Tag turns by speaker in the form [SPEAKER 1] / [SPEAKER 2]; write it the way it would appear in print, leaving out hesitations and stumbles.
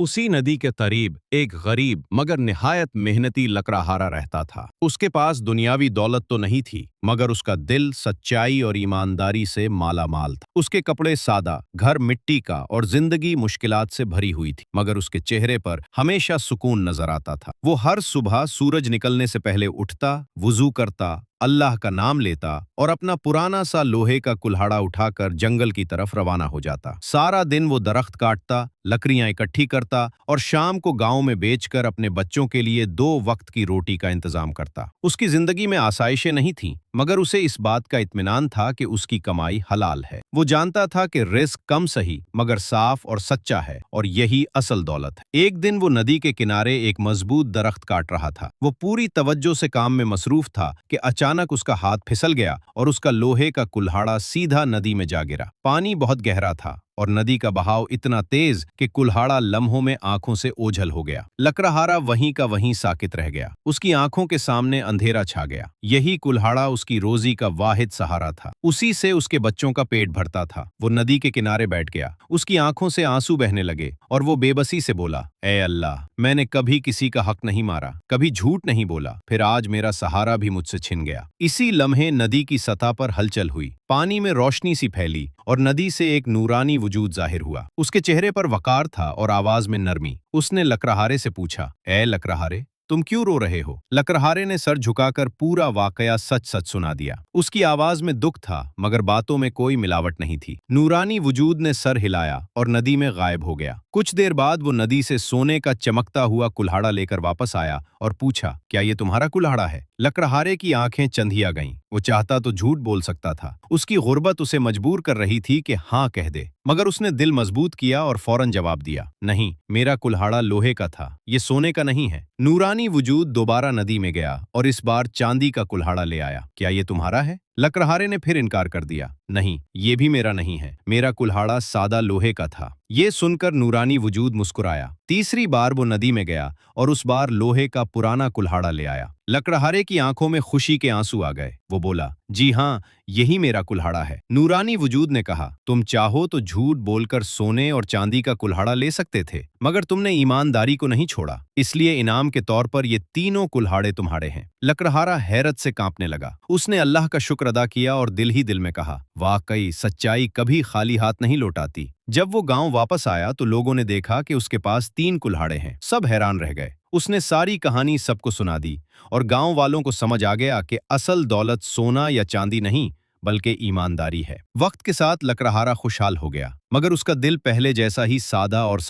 [SPEAKER 1] उसी नदी के करीब एक गरीब मगर निहायत मेहनती लकड़हारा रहता था। उसके पास दुनियावी दौलत तो नहीं थी, मगर उसका दिल सच्चाई और ईमानदारी से माला माल था। उसके कपड़े सादा, घर मिट्टी का और जिंदगी मुश्किलात से भरी हुई थी, मगर उसके चेहरे पर हमेशा सुकून नजर आता था। वो हर सुबह सूरज निकलने से पहले उठता, वुजू करता, अल्लाह का नाम लेता और अपना पुराना सा लोहे का कुल्हाड़ा उठाकर जंगल की तरफ रवाना हो जाता। सारा दिन वो दरख्त काटता, लकड़ियां इकट्ठी करता और शाम को गांव में बेचकर अपने बच्चों के लिए 2 वक्त की रोटी का इंतजाम करता। उसकी जिंदगी में आसाइशें नहीं थीं, मगर उसे इस बात का इत्मीनान था कि उसकी कमाई हलाल है। वो जानता था कि रिस्क कम सही मगर साफ और सच्चा है, और यही असल दौलत है। एक दिन वो नदी के किनारे एक मजबूत दरख्त काट रहा था। वो पूरी तवज्जो से काम में मसरूफ था कि अचानक उसका हाथ फिसल गया और उसका लोहे का कुल्हाड़ा सीधा नदी में जा गिरा। पानी बहुत गहरा था और नदी का बहाव इतना तेज कि कुल्हाड़ा लम्हों में आंखों से ओझल हो गया। लकड़हारा वहीं का वहीं साकित रह गया। उसकी आंखों के सामने अंधेरा छा गया। यही कुल्हाड़ा उसकी रोजी का वाहिद सहारा था। उसी से उसके बच्चों का पेट भरता था। वो नदी के किनारे बैठ गया। उसकी आंखों से आंसू बहने लगे और वो बेबसी से बोला, ए अल्लाह, मैंने कभी किसी का हक नहीं मारा, कभी झूठ नहीं बोला, फिर आज मेरा सहारा भी मुझसे छिन गया। इसी लम्हे नदी की सतह पर हलचल हुई। पानी में रोशनी सी फैली और नदी से एक नूरानी वजूद जाहिर हुआ। उसके चेहरे पर वकार था और आवाज में नरमी। उसने लकड़हारे से पूछा, ए लकड़हारे, तुम क्यों रो रहे हो? लकड़हारे ने सर झुकाकर पूरा वाकया सच सच सुना दिया। उसकी आवाज में दुख था, मगर बातों में कोई मिलावट नहीं थी। नूरानी वजूद ने सर हिलाया और नदी में गायब हो गया। कुछ देर बाद वो नदी से सोने का चमकता हुआ कुल्हाड़ा लेकर वापस आया और पूछा, क्या ये तुम्हारा कुल्हाड़ा है? लकड़हारे की आंखें चंधिया गईं। वो चाहता तो झूठ बोल सकता था। उसकी गुर्बत उसे मजबूर कर रही थी कि हाँ कह दे, मगर उसने दिल मजबूत किया और फौरन जवाब दिया, नहीं, मेरा कुल्हाड़ा लोहे का था, ये सोने का नहीं है। नूरानी वजूद दोबारा नदी में गया और इस बार चांदी का कुल्हाड़ा ले आया। क्या ये तुम्हारा है? लकड़हारे ने फिर इनकार कर दिया, नहीं, ये भी मेरा नहीं है, मेरा कुल्हाड़ा सादा लोहे का था। ये सुनकर नूरानी वजूद मुस्कुराया। तीसरी बार वो नदी में गया और उस बार लोहे का पुराना कुल्हाड़ा ले आया। लकड़हारे की आंखों में खुशी के आंसू आ गए। वो बोला, जी हाँ, यही मेरा कुल्हाड़ा है। नूरानी वजूद ने कहा, तुम चाहो तो झूठ बोलकर सोने और चांदी का कुल्हाड़ा ले सकते थे, मगर तुमने ईमानदारी को नहीं छोड़ा, इसलिए इनाम के तौर पर ये तीनों कुल्हाड़े तुम्हारे हैं। लकड़हारा हैरत से कांपने लगा। उसने अल्लाह का शुक्र अदा किया और दिल ही दिल में कहा, वाकई सच्चाई कभी खाली हाथ नहीं लौटाती। जब वो गांव वापस आया तो लोगों ने देखा कि उसके पास 3 कुल्हाड़े हैं। सब हैरान रह गए। उसने सारी कहानी सबको सुना दी और गांव वालों को समझ आ गया कि असल दौलत सोना या चांदी नहीं बल्कि ईमानदारी है। वक्त के साथ लकड़हारा खुशहाल हो गया, मगर उसका दिल पहले जैसा ही सादा और